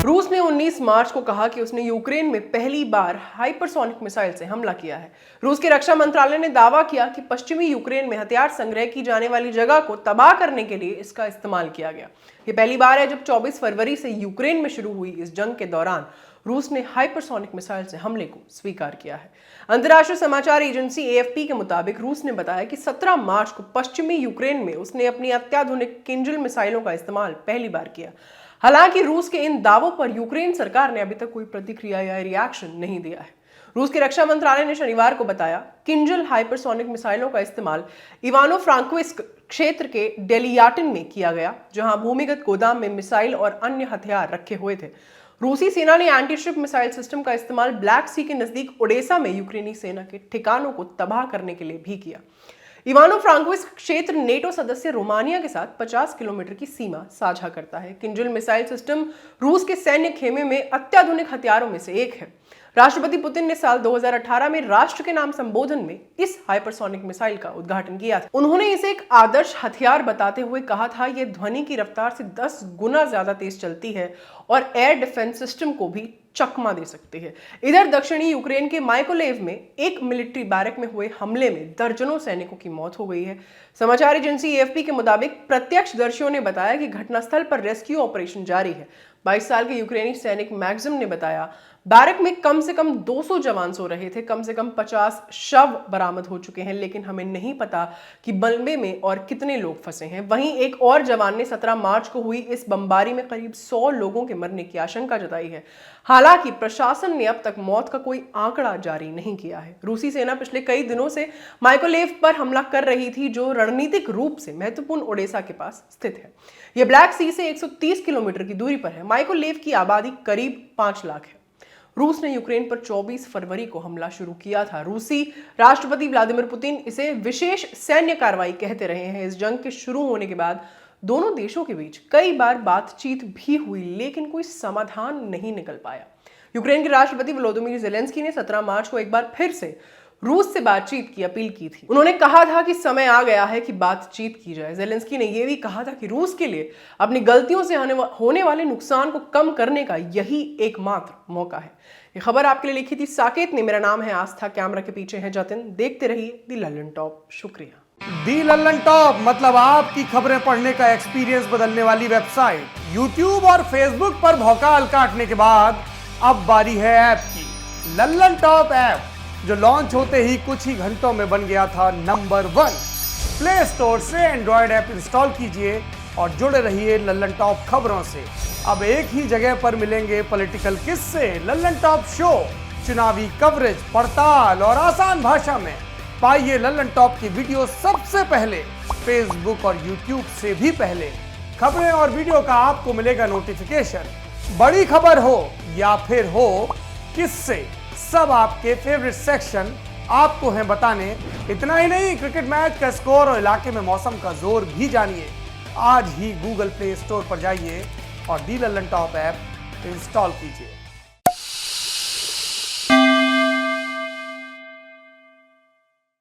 रूस ने 19 मार्च को कहा कि उसने यूक्रेन में पहली बार हाइपरसोनिक मिसाइल से हमला किया है। रूस के रक्षा मंत्रालय ने दावा किया कि पश्चिमी यूक्रेन में हथियार संग्रह की जाने वाली जगह को तबाह करने के लिए इसका इस्तेमाल किया गया। ये पहली बार है जब 24 फरवरी से यूक्रेन में शुरू हुई इस जंग के दौरान रूस ने हाइपरसोनिक मिसाइल से हमले को स्वीकार किया है। अंतर्राष्ट्रीय समाचार एजेंसी एएफपी के मुताबिक रूस ने बताया कि 17 मार्च को पश्चिमी यूक्रेन में उसने अपनी अत्याधुनिक किंजल मिसाइलों का इस्तेमाल पहली बार किया। हालांकि रूस के इन दावों पर यूक्रेन सरकार ने अभी तक कोई प्रतिक्रिया या रिएक्शन नहीं दिया है। रूस के रक्षा मंत्रालय ने शनिवार को बताया किंजल हाइपरसोनिक मिसाइलों का इस्तेमाल इवानो फ्रांकोविस्क क्षेत्र के डेलियाटिन में किया गया, जहां भूमिगत गोदाम में मिसाइल और अन्य हथियार रखे हुए थे। रूसी सेना ने एंटी-शिप मिसाइल सिस्टम का इस्तेमाल ब्लैक सी के नजदीक ओडेसा में यूक्रेनी सेना के ठिकानों को तबाह करने के लिए भी किया। इवानो फ्रांकोविस्क क्षेत्र नेटो सदस्य रोमानिया के साथ 50 किलोमीटर की सीमा साझा करता है। किंजल मिसाइल सिस्टम रूस के सैन्य खेमे में अत्याधुनिक हथियारों में से एक है। राष्ट्रपति पुतिन ने साल 2018 में राष्ट्र के नाम संबोधन में इस हाइपरसोनिक मिसाइल का उद्घाटन किया था। उन्होंने इसे एक आदर्श हथियार बताते हुए कहा था, यह ध्वनि की रफ्तार से 10 गुना ज्यादा तेज चलती है और एयर डिफेंस सिस्टम को भी चकमा दे सकती है। इधर दक्षिणी यूक्रेन के माइकोलेव में एक मिलिट्री बैरक में हुए हमले में दर्जनों सैनिकों की मौत हो गई है। समाचार एजेंसी एएफपी के मुताबिक प्रत्यक्षदर्शियों ने बताया कि घटनास्थल पर रेस्क्यू ऑपरेशन जारी है। 22 साल के यूक्रेनी सैनिक मैक्सिम ने बताया, बैरक में कम से कम 200 जवान सो रहे थे। कम से कम 50 शव बरामद हो चुके हैं, लेकिन हमें नहीं पता कि मलबे में और कितने लोग फंसे हैं। वहीं एक और जवान ने 17 मार्च को हुई इस बमबारी में करीब 100 लोगों के मरने की आशंका जताई है। हालांकि प्रशासन ने अब तक मौत का कोई आंकड़ा जारी नहीं किया है। रूसी सेना पिछले कई दिनों से माइकोलेव पर हमला कर रही थी, जो रणनीतिक रूप से महत्वपूर्ण ओडेसा के पास स्थित है। यह ब्लैक सी से 130 किलोमीटर की दूरी पर है। माइकोलेव की आबादी करीब 5 लाख है। रूस ने यूक्रेन पर 24 फरवरी को हमला शुरू किया था। रूसी राष्ट्रपति व्लादिमीर पुतिन इसे विशेष सैन्य कार्रवाई कहते रहे हैं। इस जंग के शुरू होने के बाद दोनों देशों के बीच कई बार बातचीत भी हुई, लेकिन कोई समाधान नहीं निकल पाया। यूक्रेन के राष्ट्रपति वोलोदिमीर ज़ेलेंस्की ने 17 मार्च को एक बार फिर से रूस से बातचीत की अपील की थी। उन्होंने कहा था कि समय आ गया है कि बातचीत की जाए। ज़ेलेंस्की ने यह भी कहा था कि रूस के लिए अपनी गलतियों से होने वाले नुकसान को कम करने का यही एकमात्र मौका है। ये खबर आपके लिए लिखी थी साकेत ने। मेरा नाम है आस्था, कैमरा के पीछे है जतिन। देखते रहिए दी लल्लन टॉप। शुक्रिया। दी लल्लन टॉप मतलब आपकी खबरें पढ़ने का एक्सपीरियंस बदलने वाली वेबसाइट। यूट्यूब और फेसबुक पर भौकाल काटने के बाद अब बारी है ऐप की। लल्लन टॉप ऐप जो लॉन्च होते ही कुछ ही घंटों में बन गया था नंबर 1। प्ले स्टोर से एंड्रॉयड ऐप इंस्टॉल कीजिए और जुड़े रहिए लल्लन टॉप खबरों से। अब एक ही जगह पर मिलेंगे पॉलिटिकल किस्से, लल्लन टॉप शो, चुनावी कवरेज, पड़ताल और आसान भाषा में। पाइए लल्लन टॉप की वीडियो सबसे पहले, फेसबुक और यूट्यूब से भी पहले। खबरें और वीडियो का आपको मिलेगा नोटिफिकेशन। बड़ी खबर हो या फिर हो किस्से, सब आपके फेवरेट सेक्शन आपको हैं बताने। इतना ही नहीं, क्रिकेट मैच का स्कोर और इलाके में मौसम का जोर भी जानिए। आज ही गूगल प्ले स्टोर पर जाइए और दी लल्लन टॉप ऐप इंस्टॉल कीजिए।